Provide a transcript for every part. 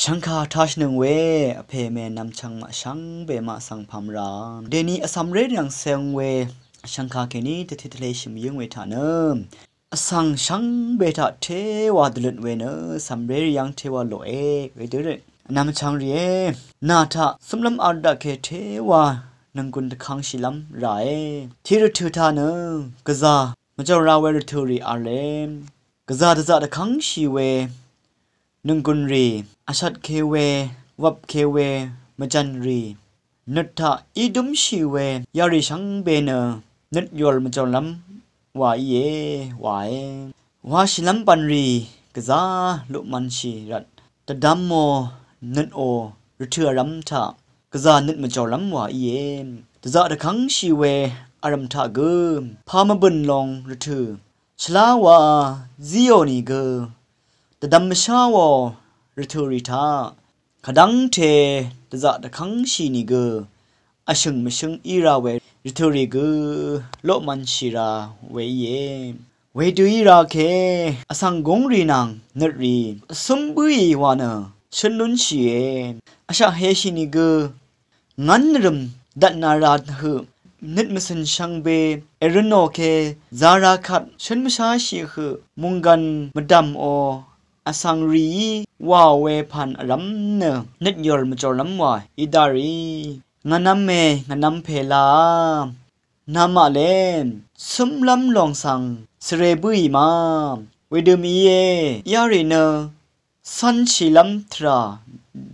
ชังคาทัชหนึ่งเวเพเมนำชังมาชังเบมาสังพามรามเดนี้อสัมเรดยังเซงเวชังคาเคนี้ติดทะเลชิมยังเวทานสังชังเบทาเทวาดลุนเวเนสัมเรยังเทวาโลเอเวเดเรนำชังเรียนาทาสมลำอาดักเคเทวานังกุนตะคังชิลัมไรที่รถือทานกษามเจ้าราเวรทูรีอาเลมกษาตะตะคังชีเวนึงกุนรีอาชัดเคเววับเคเวมจันรีนัทธาอีดุมชีเวยาริชังเบเนนัดยอลมจอลัมวาเยวายว่าชิลัมปันรีกษาลุมันชีรัตตะดัมโมนัดโอรถือรัมทากษานัดมจอลัมวาเยตะจะตะคังชีเวอารัมทาเกพามบุนลงรถือชลาวาซิโอนีเกตะดัมชาวรถือริทาขดังเทตะจะตะคังชีนีเกอาชึงมชึงอีราเวรถือริเกโลมันชีราเวเยเวดูอีราเคอสังกงรีนังนัดรีสมบุยวานะฉันนุนชีเออาชาเฮชินีเกงันรมดันนาราหืนิดมสันชังเบเอรโนเคซาราคัดฉันมชาชีหืมุงกันมดัมโออาสังรีว่าเวพันรัมเนนิดยอลมจอลัมวาอิดารีงานำเมงานำเพลานามาเลนสมลัมลองสังสเรบุยมาเวเดมีเยยารีเนสันชิลัมทรา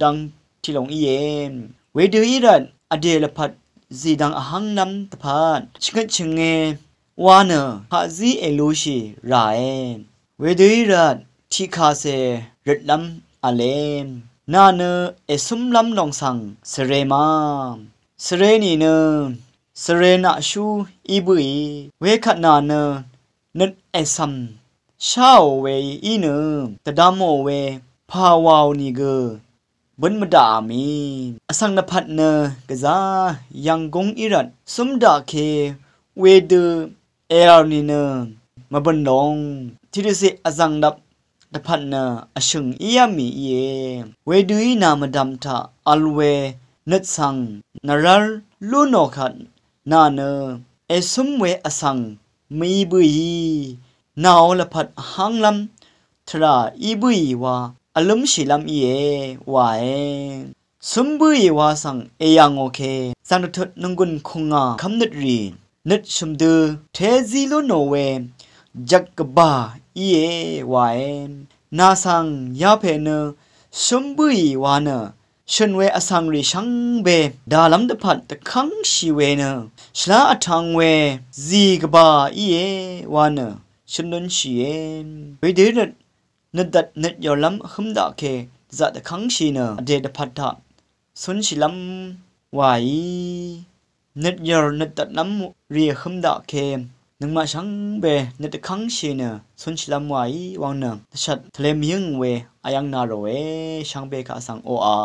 ดังที่ลงเยนเวเดอีรันอเดลพัดซีดังอหังนำตะพานชิงชิงเงวานฮาซีเอลูชีไรเวเดอีรันที่คาเซรัดลัมอาเลมนาเนเอสุมลัมลองสังสเรมาสเรนีเนสเรนาชูอีบุยเวขัดนาเนนัดเอซัมชาวเวอีเนตะดามโมเวพาวาวนีเกบนมดามีอสังนพัดเนกะซายังกงอิรัดสมดาเคเวเดเอรานีเนมาบนลงที่ดิสิอสังดับตะพัดเนอชึงอียามีเยเวดูอีนามดัมทาอัลเวนัดสังนารัลลูโนขัดนาเนเอสมเวอสังมีบุยนาวละพัดหังลำทราอีบุยวาอารมณ์ชิลัมเยวายสมบุยวาสังเอยังโอเคสังนทุนงกุนคงาคำนึดรีนึดชมดูเทซิโลโนเวจักกบาเยวายนาสังยาเพเนสมบุยวานะฉันเวอสังริชังเบดาลัมตะพัดตะคังชีเวเนชลาอทังเวซีกบาเยวานะฉันนุนชีเอนไปเดือดนัดดัดนัดยอลัมขมดาเคจัดขังชีเนเดดพัดทาสุนชิลัมวายนัดยอลนัดดัดน้ำเรียขมดาเคนึงมาชังเบนัดขังชีเนสุนชิลัมวายวางเนชัดทะเลมียงเวอายังนาโรเวชังเบกาสังโออา